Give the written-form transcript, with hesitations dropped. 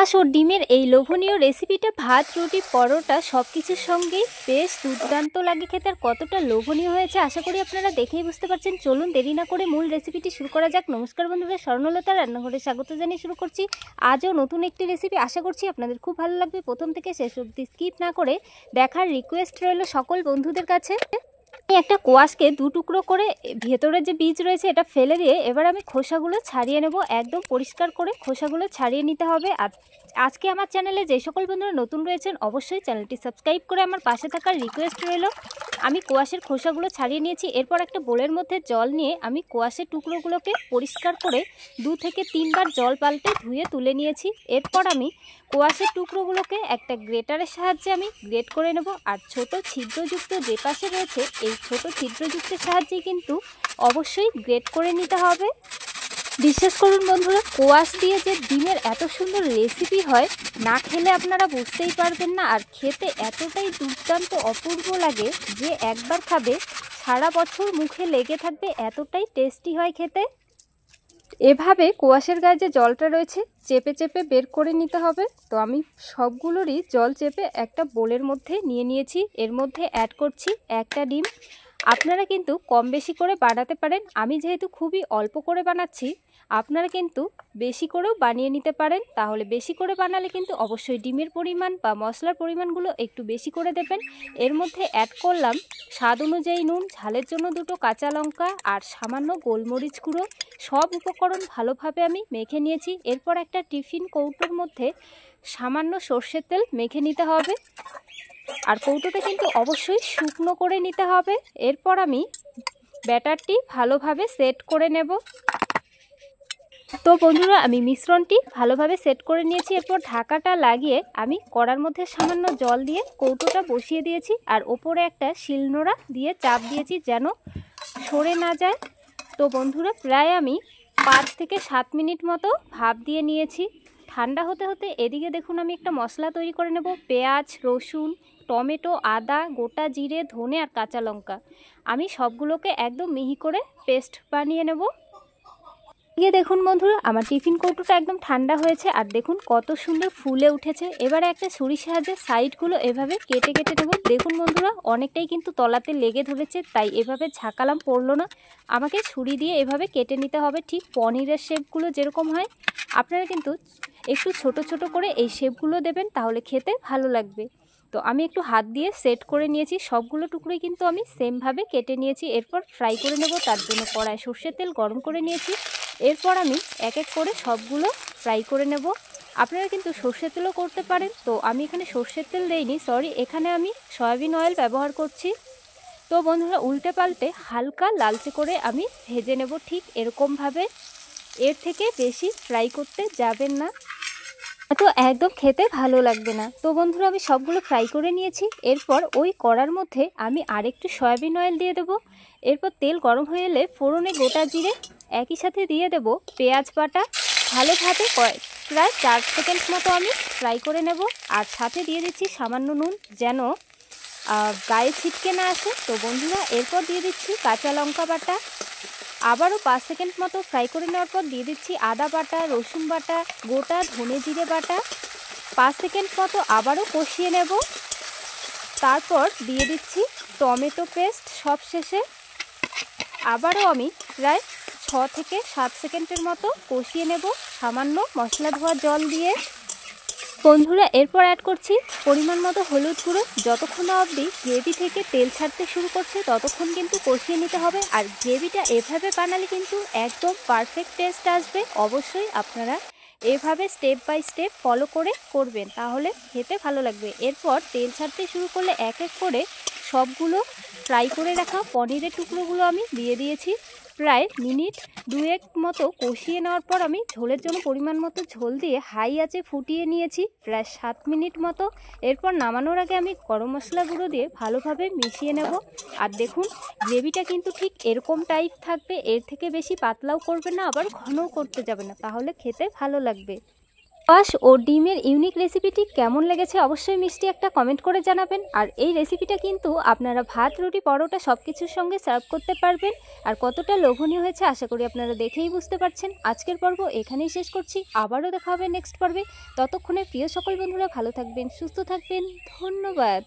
পাঁপস ও ডিমের এই লোভনীয় রেসিপিটা ভাত, রুটি, পরোটা সব কিছুর সঙ্গেই বেশ দুর্দান্ত লাগে খেতে। আর কতটা লোভনীয় হয়েছে আশা করি আপনারা দেখেই বুঝতে পারছেন। চলুন দেরি না করে মূল রেসিপিটি শুরু করা যাক। নমস্কার বন্ধুরা, স্বর্ণলতা রান্নাঘরে স্বাগত জানিয়ে শুরু করছি আজও নতুন একটি রেসিপি। আশা করছি আপনাদের খুব ভালো লাগবে। প্রথম থেকে শেষ অবধি স্কিপ না করে দেখার রিকোয়েস্ট রইল সকল বন্ধুদের কাছে। একটা কোয়াশকে দু টুকরো করে ভেতরের যে বীজ রয়েছে এটা ফেলে দিয়ে এবার আমি খোসাগুলো ছাড়িয়ে নেব। একদম পরিষ্কার করে খোসাগুলো ছাড়িয়ে নিতে হবে। আর আজকে আমার চ্যানেলে যে সকল বন্ধুরা নতুন রয়েছেন অবশ্যই চ্যানেলটি সাবস্ক্রাইব করে আমার পাশে থাকার রিকোয়েস্ট রইল। আমি কোয়াশের খোসাগুলো ছাড়িয়ে নিয়েছি। এরপর একটা বোলের মধ্যে জল নিয়ে আমি কোয়াশের টুকরোগুলোকে পরিষ্কার করে 2 থেকে 3 বার জল পাল্টে ধুয়ে তুলে নিয়েছি। এরপর আমি কোয়াশের টুকরোগুলোকে একটা গ্রেটারের সাহায্যে আমি গ্রেট করে নেব। আর ছোট ছিদ্রযুক্ত যে পাশে রয়েছে এই ছোট ছিদ্রযুক্তের সাহায্যে কিন্তু অবশ্যই গ্রেট করে নিতে হবে। বিশ্বাস করুন বন্ধুরা, কোয়াশ দিয়ে যে ডিমের এত সুন্দর রেসিপি হয় না খেলে আপনারা বুঝতেই পারবেন না। আর খেতে এতটাই দুর্দান্ত অপূর্ব লাগে যে একবার খাবে সারা বছর মুখে লেগে থাকবে, এতটাই টেস্টি হয় খেতে। এভাবে কোয়াশের গায়ে যে জলটা রয়েছে চেপে চেপে বের করে নিতে হবে। তো আমি সবগুলোরই জল চেপে একটা বোলের মধ্যে নিয়ে নিয়েছি। এর মধ্যে অ্যাড করছি একটা ডিম। আপনারা কিন্তু কম বেশি করে বানাতে পারেন। আমি যেহেতু খুবই অল্প করে বানাচ্ছি, আপনারা কিন্তু বেশি করেও বানিয়ে নিতে পারেন। তাহলে বেশি করে বানালে কিন্তু অবশ্যই ডিমের পরিমাণ বা মশলার পরিমাণগুলো একটু বেশি করে দেবেন। এর মধ্যে অ্যাড করলাম স্বাদ অনুযায়ী নুন, ঝালের জন্য 2টো কাঁচা লঙ্কা আর সামান্য গোলমরিচ গুঁড়ো। সব উপকরণ ভালোভাবে আমি মেখে নিয়েছি। এরপর একটা টিফিন কৌটোর মধ্যে সামান্য সর্ষের তেল মেখে নিতে হবে। আর কৌটোটা কিন্তু অবশ্যই শুকনো করে নিতে হবে। এরপর আমি ব্যাটারটি ভালোভাবে সেট করে নেব। তো বন্ধুরা, আমি মিশ্রণটি ভালোভাবে সেট করে নিয়েছি। এরপর ঢাকাটা লাগিয়ে আমি কড়ার মধ্যে সামান্য জল দিয়ে কৌটোটা বসিয়ে দিয়েছি। আর ওপরে একটা শিলনোড়া দিয়ে চাপ দিয়েছি যেন সরে না যায়। তো বন্ধুরা, প্রায় আমি 5 থেকে 7 মিনিট মতো ভাপ দিয়ে নিয়েছি। ঠান্ডা হতে হতে এদিকে দেখুন আমি একটা মশলা তৈরি করে নেব। পেঁয়াজ, রসুন, টমেটো, আদা, গোটা জিরে, ধনে আর কাঁচা লঙ্কা আমি সবগুলোকে একদম মিহি করে পেস্ট বানিয়ে নেব। এদিকে দেখুন বন্ধুরা, আমার টিফিন কৌটোটা একদম ঠান্ডা হয়েছে আর দেখুন কত সুন্দর ফুলে উঠেছে। এবারে একটা ছুরির সাহায্যে সাইডগুলো এভাবে কেটে কেটে নেব। দেখুন বন্ধুরা, অনেকটাই কিন্তু তলাতে লেগে ধরেছে, তাই এভাবে ঝাঁকালাম পড়লো না। আমাকে ছুরি দিয়ে এভাবে কেটে নিতে হবে, ঠিক পনিরের শেপগুলো যেরকম হয়। আপনারা কিন্তু একটু ছোট ছোট করে এই শেপগুলো দেবেন, তাহলে খেতে ভালো লাগবে। তো আমি একটু হাত দিয়ে সেট করে নিয়েছি। সবগুলো টুকরোই কিন্তু আমি সেমভাবে কেটে নিয়েছি। এরপর ফ্রাই করে নেব। তার জন্য কড়ায় সর্ষের তেল গরম করে নিয়েছি। এরপর আমি এক এক করে সবগুলো ফ্রাই করে নেব। আপনারা কিন্তু সর্ষের তেলও করতে পারেন। তো আমি এখানে সর্ষের তেল দেইনি, সরি, এখানে আমি সয়াবিন অয়েল ব্যবহার করছি। তো বন্ধুরা, উল্টে পাল্টে হালকা লালচে করে আমি ভেজে নেব, ঠিক এরকমভাবে। এর থেকে বেশি ফ্রাই করতে যাবেন না, তো একদম খেতে ভালো লাগবে না। তো বন্ধুরা, আমি সবগুলো ফ্রাই করে নিয়েছি। এরপর ওই কড়ার মধ্যে আমি আরেকটু সয়াবিন অয়েল দিয়ে দেবো। এরপর তেল গরম হয়ে এলে ফোড়নে গোটা জিরে, একই সাথে দিয়ে দেব পেঁয়াজ বাটা। ভালোভাবে প্রায় 4 সেকেন্ড মতো আমি ফ্রাই করে নেব। আর সাথে দিয়ে দিচ্ছি সামান্য নুন যেন গায়ে ছিটকে না আসে। তো বন্ধুরা, এরপর দিয়ে দিচ্ছি কাঁচা লঙ্কা বাটা। আবারও 5 সেকেন্ড মতো ফ্রাই করে নেওয়ার পর দিয়ে দিচ্ছি আদা বাটা, রসুন বাটা, গোটা ধনে জিরে বাটা। 5 সেকেন্ড মতো আবারও কষিয়ে নেব। তারপর দিয়ে দিচ্ছি টমেটো পেস্ট সব শেষে। আবারও আমি প্রায় 6 থেকে 7 সেকেন্ডের মতো কষিয়ে নেব সামান্য মশলা ধোয়া জল দিয়ে। বন্ধুরা, এরপর অ্যাড করছি পরিমাণ মতো হলুদ গুঁড়ো। যতক্ষণ না অবধি গ্রেভি থেকে তেল ছাড়তে শুরু করছে ততক্ষণ কিন্তু কষিয়ে নিতে হবে। আর গ্রেভিটা এভাবে বানালে কিন্তু একদম পারফেক্ট টেস্ট আসবে। অবশ্যই আপনারা এভাবে স্টেপ বাই স্টেপ ফলো করে করবেন, তাহলে খেতে ভালো লাগবে। এরপর তেল ছাড়তে শুরু করলে এক এক করে সবগুলো ফ্রাই করে রাখা পনিরের টুকরোগুলো আমি দিয়ে দিয়েছি। প্রায় মিনিট 2 মতো কষিয়ে নেওয়ার পর আমি ঝোলের জন্য পরিমাণ মতো ঝোল দিয়ে হাই আঁচে ফুটিয়ে নিয়েছি প্রায় 7 মিনিট মতো। এরপর নামানোর আগে আমি গরম মশলা গুঁড়ো দিয়ে ভালোভাবে মিশিয়ে নেব। আর দেখুন গ্রেভিটা কিন্তু ঠিক এরকম টাইপ থাকবে, এর থেকে বেশি পাতলাও করবে না, আবার ঘনও করতে যাবে না, তাহলে খেতে ভালো লাগবে। পাশ ও ডিমের ইউনিক রেসিপিটি কেমন লেগেছে অবশ্যই মিষ্টি একটা কমেন্ট করে জানাবেন। আর এই রেসিপিটা কিন্তু আপনারা ভাত, রুটি, পরোটা সব কিছুর সঙ্গে সার্ভ করতে পারবেন। আর কতটা লোভনীয় হয়েছে আশা করি আপনারা দেখেই বুঝতে পারছেন। আজকের পর্ব এখানেই শেষ করছি, আবারও দেখা হবে নেক্সট পর্বে। ততক্ষণে প্রিয় সকল বন্ধুরা ভালো থাকবেন, সুস্থ থাকবেন, ধন্যবাদ।